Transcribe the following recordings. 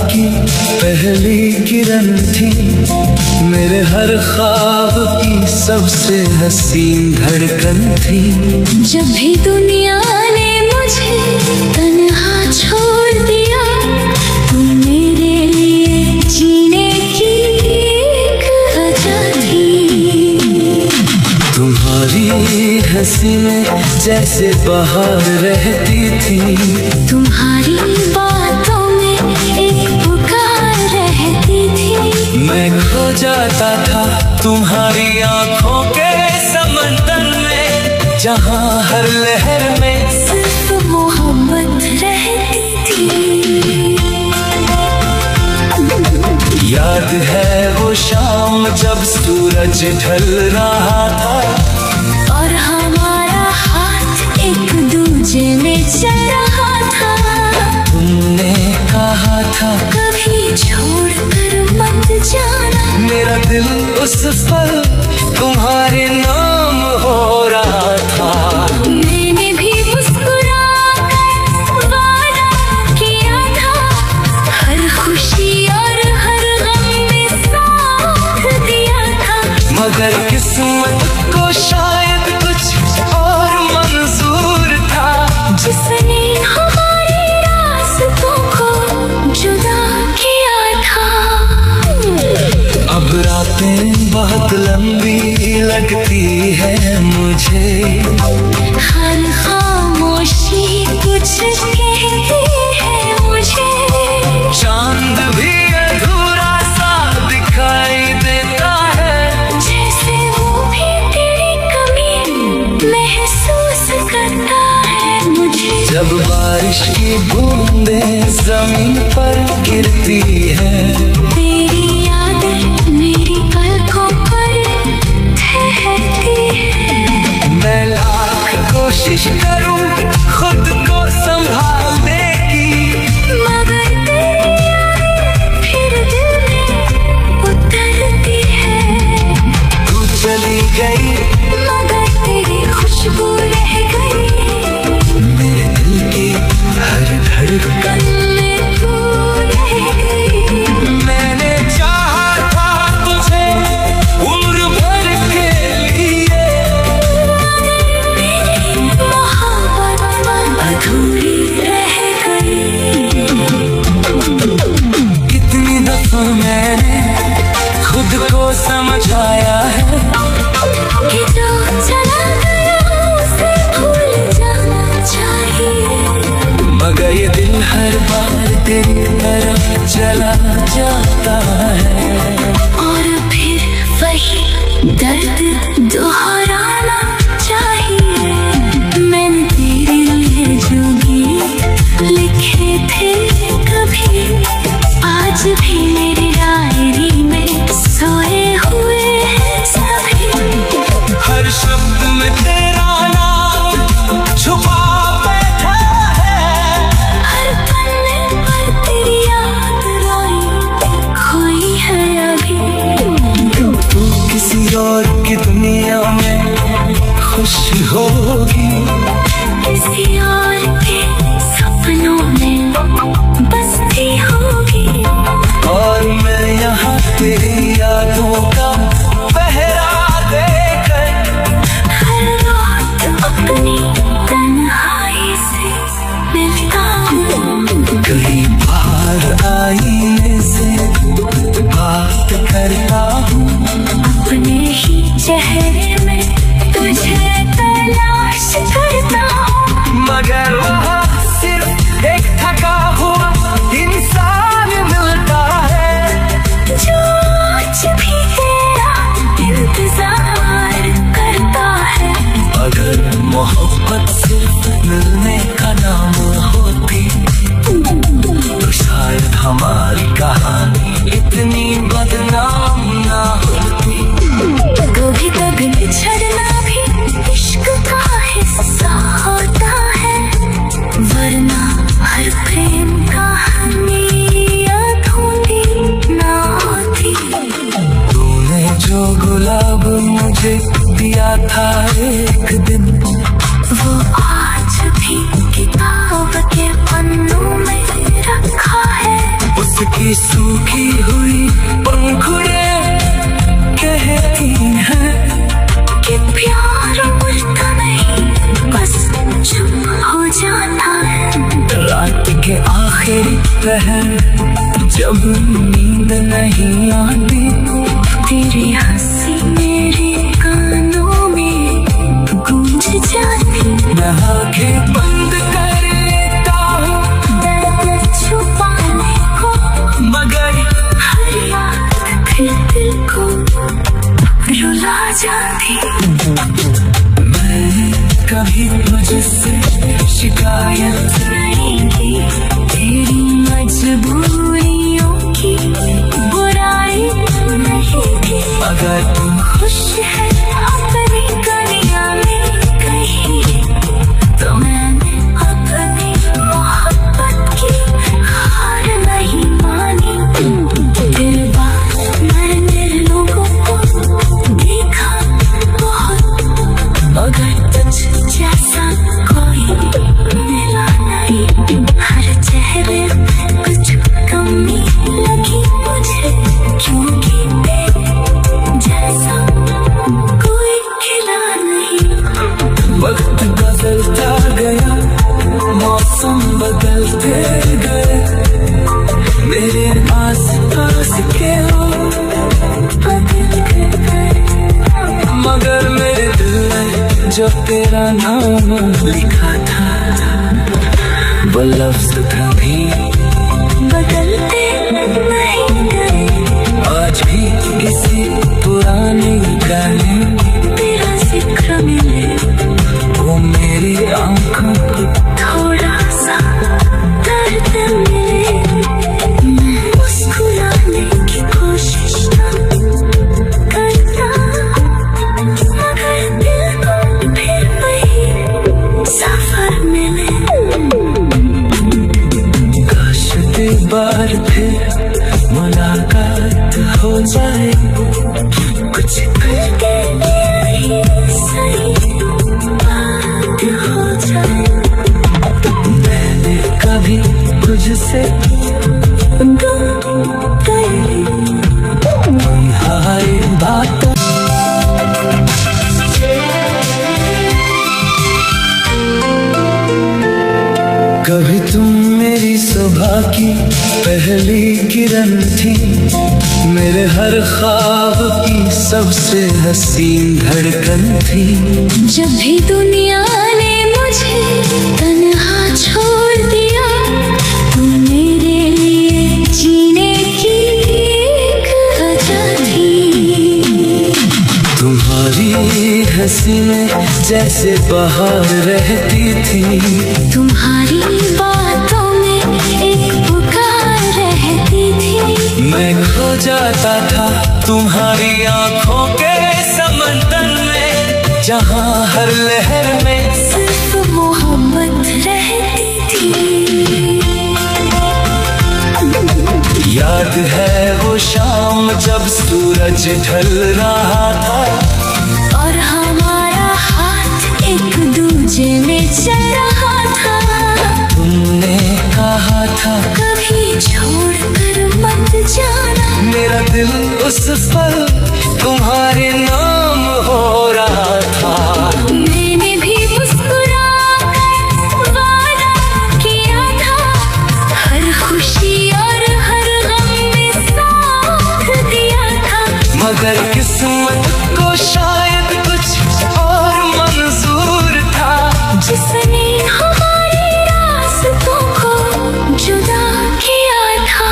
की पहली किरण थी, मेरे हर ख्वाब की सबसे हसीन धड़कन थी। जब भी दुनिया ने मुझे तन्हा छोड़ दिया, तुम मेरे लिए जीने की एक वजह थी। तुम्हारी हंसी में जैसे बहार रहती थी, तुम्हारी बातों में एक पुकार रहती थी। मैं खो जाता था तुम्हारी आंखों के समंदर में, जहां हर लहर में सिर्फ मोहब्बत रहती थी। याद है वो शाम जब सूरज ढल रहा था, और हमारा हाथ एक दूजे में चल रहा था। तुमने कहा था कभी छोड़कर मत जाना, मेरा दिल उस पल तुम्हारे नाम हो रहा था। मैंने भी मुस्कुराकर वादा किया था, हर खुशी और हर गम में साथ दिया था। मगर किस्मत को शायद कुछ और मंजूर था, जिसने हमारे रास्तों को जुदा किया था। अब रातें बहुत लंबी लगती है मुझे, हर खामोशी कुछ कहती है मुझे। चांद भी अधूरा सा दिखाई देता है, जैसे वो भी तेरी कमी महसूस करता है मुझे। जब बारिश की बूंदें जमीन पर गिरती है, तेरी यादें मेरी पलकों पर ठहरती है। मैं लाख कोशिश करूं खुद को संभालने की, मगर तेरी यादें फिर दिल में उतरती है। तू चली गई मगर तेरी खुशबू रह गई, मेरे दिल की हर धड़कन में तू रह गई। मैंने चाहा था तुझे उम्र भर के लिए, मेरी मोहब्बत अधूरी रह गई। कितनी दफा मैंने खुद को समझाया है कि जो चला गया उसे भूल जाना चाहिए, मगर ये दिल हर बार तेरी तरफ चला जाता है। और फिर वही दर्द दोहराना चाहिए। मैंने तेरे लिए जो गीत लिखे थे कभी, आज भी मेरी डायरी में सोए हुए हैं सभी। हर शब्द में तेरा नाम छुपा बैठा है, हर पन्ने पर तेरी याद रोई खोई है अभी। तू किसी और की दुनिया में खुश होगी, किसी और के सपनों में बसती होगी, और मैं यहाँ तेरी यादों का पहरा देकर हर रात अपनी तन्हाई से मिलता हूँ। कई बार आईने से बात करता हूँ, अपने ही चेहरे में तुझे तलाश करता हूँ। मगर वहाँ सिर्फ एक थका हुआ इंसान मिलता है, जो आज भी तेरा इंतजार करता है। अगर मोहब्बत सिर्फ मिलने का नाम होती, तो शायद हमारी कहानी इतनी बदनाम ना होती। कभी कभी बिछड़ना भी इश्क का हिस्सा होता है, लहर जब नींद नहीं आती, तेरी हंसी मेरे कानों में गूंज जाती। मैं आंखें बंद कर लेता हूँ दर्द छुपाने को, मगर हर याद फिर दिल को रुला जाती। मैं कभी तुझसे शिकायत नहीं की, तेरी मजबूरियों की बुराई नहीं थी। अगर तुम खुश है अपनी दुनिया में कहीं, तो मैंने अपनी मोहब्बत की हार नहीं मानी। तेरे बाद मैंने लोगों को देखा बहुत, मगर तुझ जैसा कोई मिला नहीं। हर चेहरे कुछ कमी लगी मुझे, क्योंकि तेरे जैसा कोई खिला नहीं। वक्त बदलता गया, मौसम बदलते गए, मेरे आस पास के लोग बदल गए, मगर मेरे दिल में जो तेरा नाम लिखा था, वो लफ्ज कभी बदलते नहीं गए। आज भी किसी पुराने गाने तेरा जिक्र मिले, वो मेरी आंखों को थोड़ा सा दर्द मिले। मैं मुस्कुराने की कोशिश ना करता, मगर दिल को फिर वही सफर मिले। काश एक बार फिर मुलाकात हो जाए, कुछ पल के लिए ही सही बात हो जाए। मैंने कभी तुझसे तुम्हारी बातों कभी तुम मेरी सुबह की पहली किरण थी, मेरे हर ख्वाब की सबसे हसीन धड़कन थी। जब भी दुनिया ने मुझे तन्हा छोड़ दिया, तू मेरे लिए जीने की एक वजह थी। तुम्हारी हंसी में जैसे बहार रहती थी, तुम्हारी बातों में एक पुकार रहती थी। मैं खो जाता था तुम्हारी आंखों के समंदर में, जहाँ हर लहर में सिर्फ मोहब्बत रहती थी। याद है वो शाम जब सूरज ढल रहा था, और हमारा हाथ एक दूजे में चल रहा था। तुमने कहा था कभी छोड़कर मत जाना, मेरा दिल उस पल तुम्हारे नाम हो रहा था। मैंने भी मुस्कुराकर वादा किया था, हर खुशी और हर गम में साथ दिया था। मगर किस्मत को शायद कुछ और मंजूर था, जिसने हमारे रास्तों को जुदा किया था।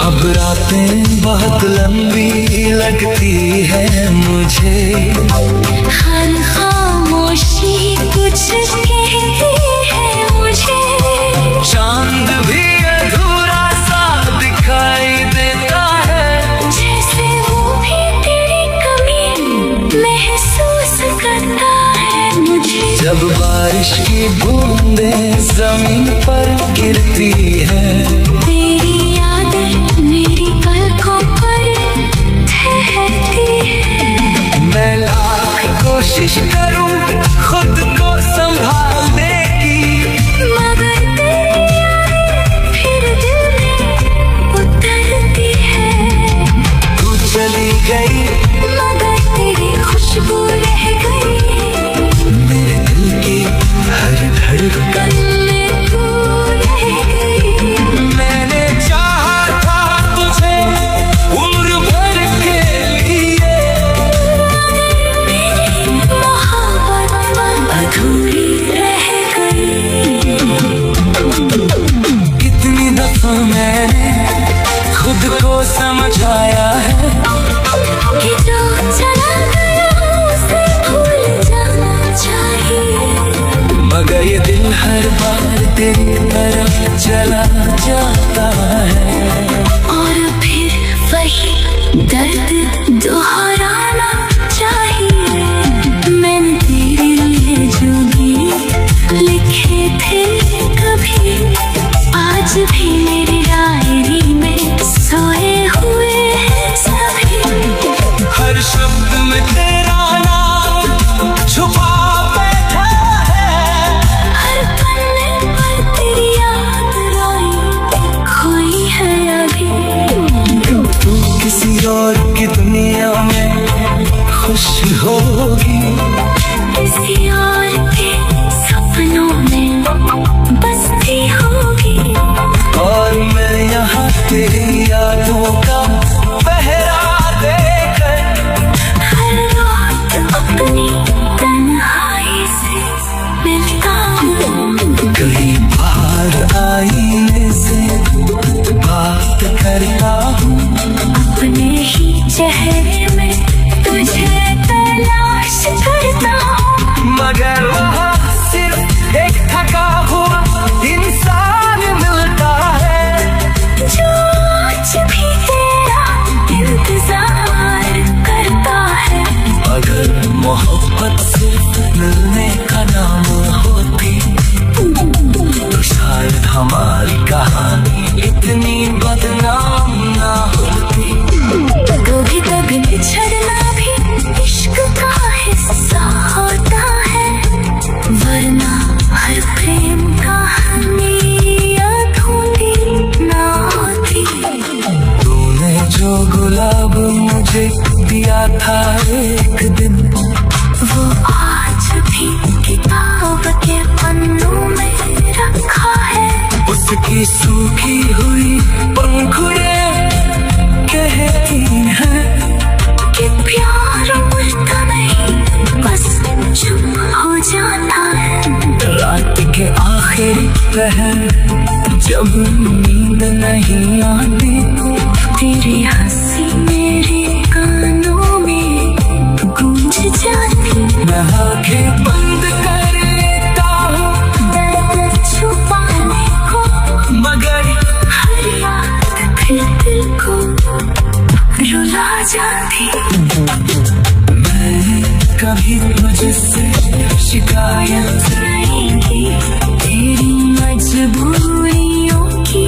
अब रातें बहुत लंबी लगती है मुझे, हर खामोशी कुछ कहती है मुझे। चांद भी अधूरा सा दिखाई देता है, जैसे वो भी तेरी कमी महसूस करता है मुझे। जब बारिश की बूंदें जमीन पर गिरती है, तेरी यादें मेरी पलकों पर ठहरती है। मैं लाख कोशिश करूं खुद को संभालने की, मगर तेरी यादें फिर दिल में उतरती है। तू चली गई मगर तेरी खुशबू रह गई, मेरे दिल की हर धड़कन कल में तू रह गई। में तेरा नाम छुपा बैठा है। हर पन्ने पर तेरी याद रोई खोई है अभी। तू किसी और की दुनिया में खुश होगी, किसी और के सपनों में बसती होगी। और मैं यहाँ तेरी यादों का पहरा देकर हर रात अपनी तन्हाई से मिलता हूँ। कहीं बाहर आईने से बात करता हूँ। अपने ही चेहरे में तुझे तलाश करता हूँ। मगर वहाँ सिर्फ एक थका हुआ इंसान मिलता है, जो आज भी तेरा इंतजार करता है। अगर मोहब्बत सिर्फ मिलने का नाम होती तो शायद हमारी कहानी इतनी बदनाम ना होती। कभी कभी बिछड़ना भी इश्क का हिस्सा होता है, वरना हर प्रेम कहानी अधूरी ना होती। तूने जो गुलाब मुझे दिया था एक दिन, वो आज भी किताब के पन्नों में रखा है। उसकी सूखी हुई पंखुड़ियां कहती हैं कि प्यार उड़ता नहीं, बस चुप हो जाता है। रात के आखिरी पहर जब नींद नहीं आती, तेरी हंसी मेरे कानों में गूंज जाती। मैं आंखें बंद कर लेता हूँ दर्द छुपाने को, मगर हर याद फिर दिल को रुला जाती। मैं कभी मुझसे शिकायत नहीं की तेरी मजबूरियों की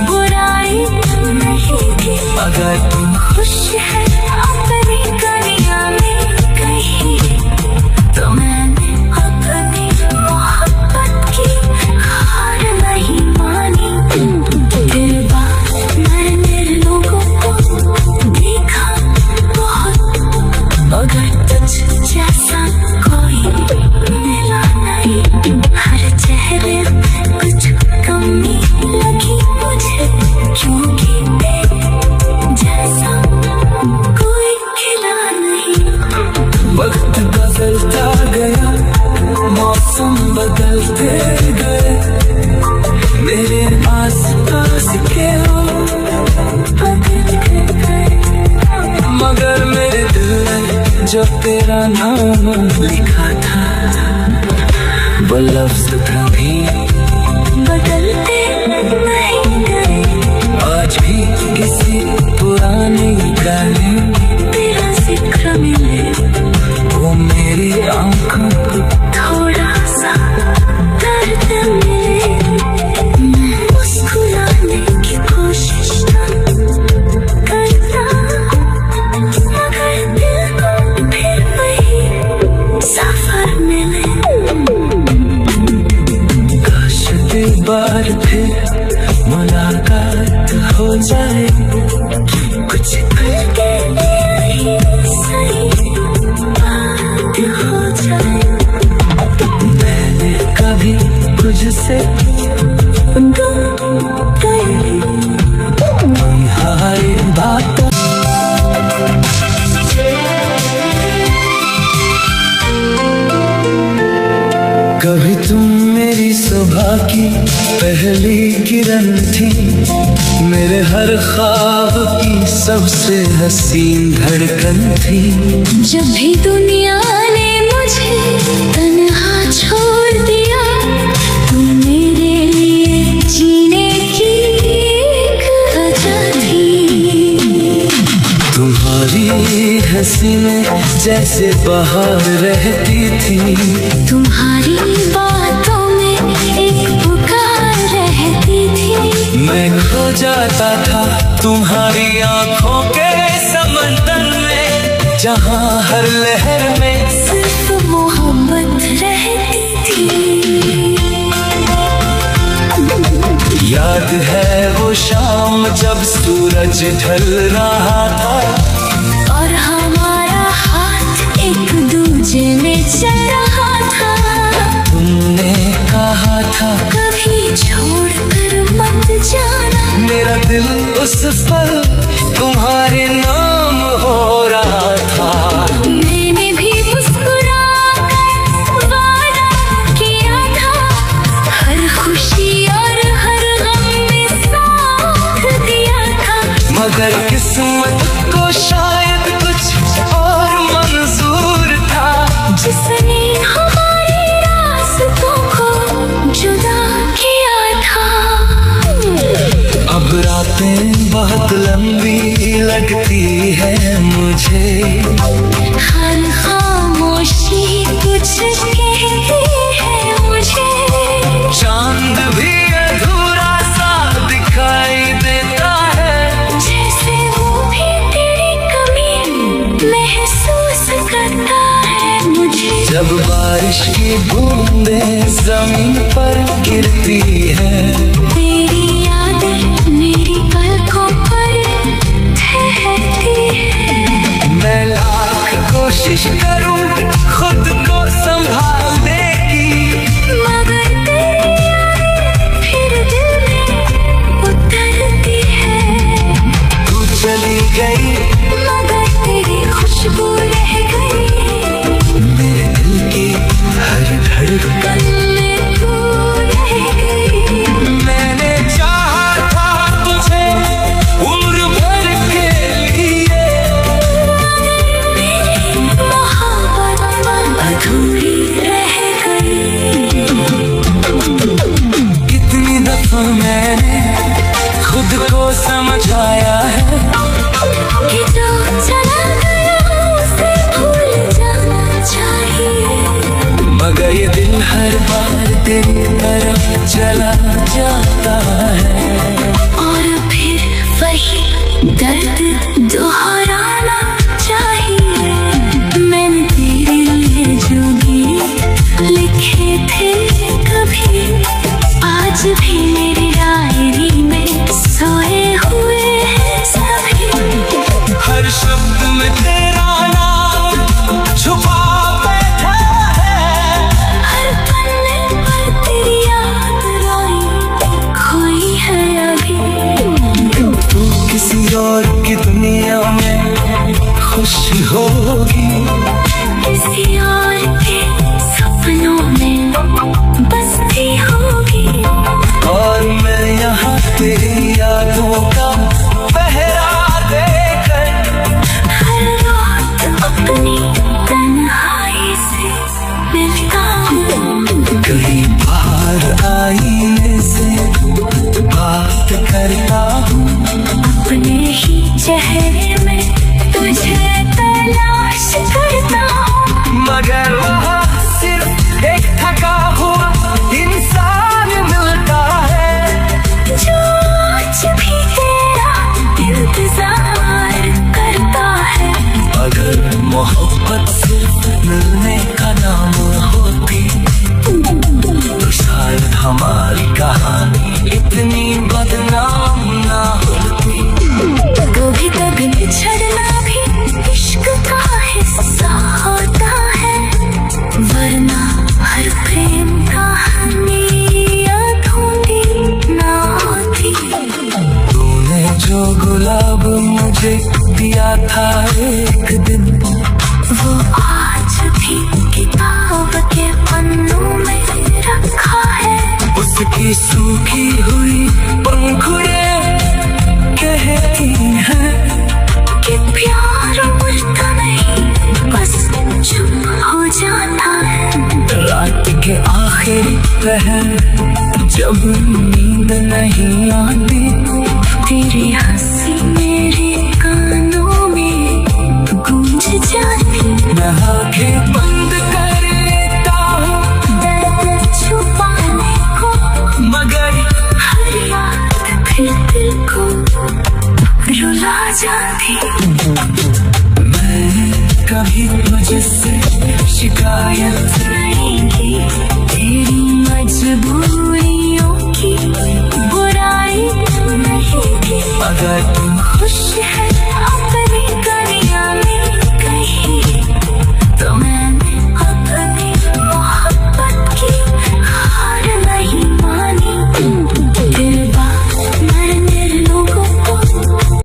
बुराई नहीं थी। अगर तुम खुश है अपनी दुनिया में कहीं, तो मैंने अपनी मोहब्बत की हार नहीं मानी। तेरे बाद मैंने लोगों को देखा बहुत, मगर तुझ जैसा कोई मिला नहीं। हर चेहरे पे कुछ कमी लगी मुझे, क्योंकि तेरे जैसा कोई खिला नहीं। वक्त बदलता गया, मौसम बदलते गए, मेरे आस पास के लोग बदलते गए, मगर मेरे दिल में जो तेरा नाम लिखा था, वो लफ्ज कभी बदलते नहीं गए। आज भी किसी पुराने गाने तेरा जिक्र मिले, वो मेरी आंखों को थोड़ा सा दर्द मिले। मैं मुस्कुराने की कोशिश करता, मगर दिल को फिर वही सफर मिले। काश एक बार फिर मुलाकात हो जाए, कुछ पल के लिए ही सही बात हो जाए। मैंने कभी तुझसे तुम गए हाय बात कभी तुम मेरी सुबह की पहली किरण थी, मेरे हर ख्वाब की सबसे हसीन धड़कन थी। जब भी दुनिया ने मुझे तन्हा छोड़ दिया, तुम मेरे लिए जीने की एक वजह थी। तुम्हारी हंसी में जैसे बहार रहती थी, तुम्हारी बातों में एक पुकार रहती थी। मैं खो जाता था तुम्हारी आंखों के समंदर में, जहाँ हर लहर में सिर्फ मोहब्बत रहती थी। याद है वो शाम जब सूरज ढल रहा था और हमारा हाथ एक दूजे में चल रहा था। तुमने कहा था कभी छोड़कर मत जाना, मेरा दिल उस पल तुम्हारे नाम हो रहा था। मैंने भी मुस्कुराकर वादा किया था, हर खुशी और हर गम में साथ दिया था। मगर किस्मत को शायद कुछ और मंजूर था, जिसने हमारे रास्तों को जुदा किया था। अब रातें बहुत लंबी लगती है मुझे, हर खामोशी कुछ कहती है मुझे। चांद भी अधूरा सा दिखाई देता है, जैसे वो भी तेरी कमी महसूस करता है मुझे। जब बारिश की बूंदें जमीन पर गिरती है, तेरी यादें मेरी पलकों पर ठहरती है। मैं लाख कोशिश करूं खुद को संभालने की, मगर तेरी यादें फिर दिल में उतरती है। तू चली गई मगर तेरी खुशबू रह गई, मेरे दिल की हर धड़कन कल में तू रह गई। मैंने चाहा था तुझे उम्र भर के लिए, मगर मेरी मोहब्बत अधूरी रह गई। कितनी दफा मैंने खुद को समझाया है कि जो चला गया उसे भूल जाना चाहिए, मगर ये दिल हर बार तेरी तरफ चला जाता है। और फिर वही दर्द दोहराना चाहिए। मैंने तेरे लिए जो गीत लिखे थे कभी, आज भी मेरी डायरी में सोए हुए हैं सभी। हर शब्द में तेरा नाम छुपा बैठा है, हर पन्ने पर तेरी याद रोई खोई है अभी। तू किसी और की दुनिया में खुश होगी, किसी और के सपनों में बसती होगी, और मैं यहाँ तेरी यादों का पहरा देकर हर रात अपनी तन्हाई से मिलता हूँ। कई बार आईने से बात करता हूँ, अपने ही चेहरे में तुझे तलाश करता हूँ। मगर वहाँ सिर्फ एक थका हुआ इंसान मिलता है, जो आज भी तेरा इंतजार करता है। अगर मोहब्बत सिर्फ मिलने का नाम होती तो शायद हमारी कहानी इतनी बदनाम ना होती। कभी कभी बिछड़ना भी इश्क का हिस्सा होता है, वरना हर प्रेम कहानी अधूरी ना होती। तूने जो गुलाब मुझे दिया था एक दिन, वो आज भी किताब के पन्नों में रखा है। उसकी सूखी हुई पंखुड़ियां कहती हैं कि प्यार मरता नहीं, बस चुप हो जाता है। रात के आखिरी पहर जब नींद नहीं आती, तेरी हंसी मेरे कानों में गूंज जाती। मैं आंखें बंद कर लेता हूँ दर्द छुपाने को, मगर हर याद फिर दिल को रुला जाती। मैं कभी मुझसे शिकायत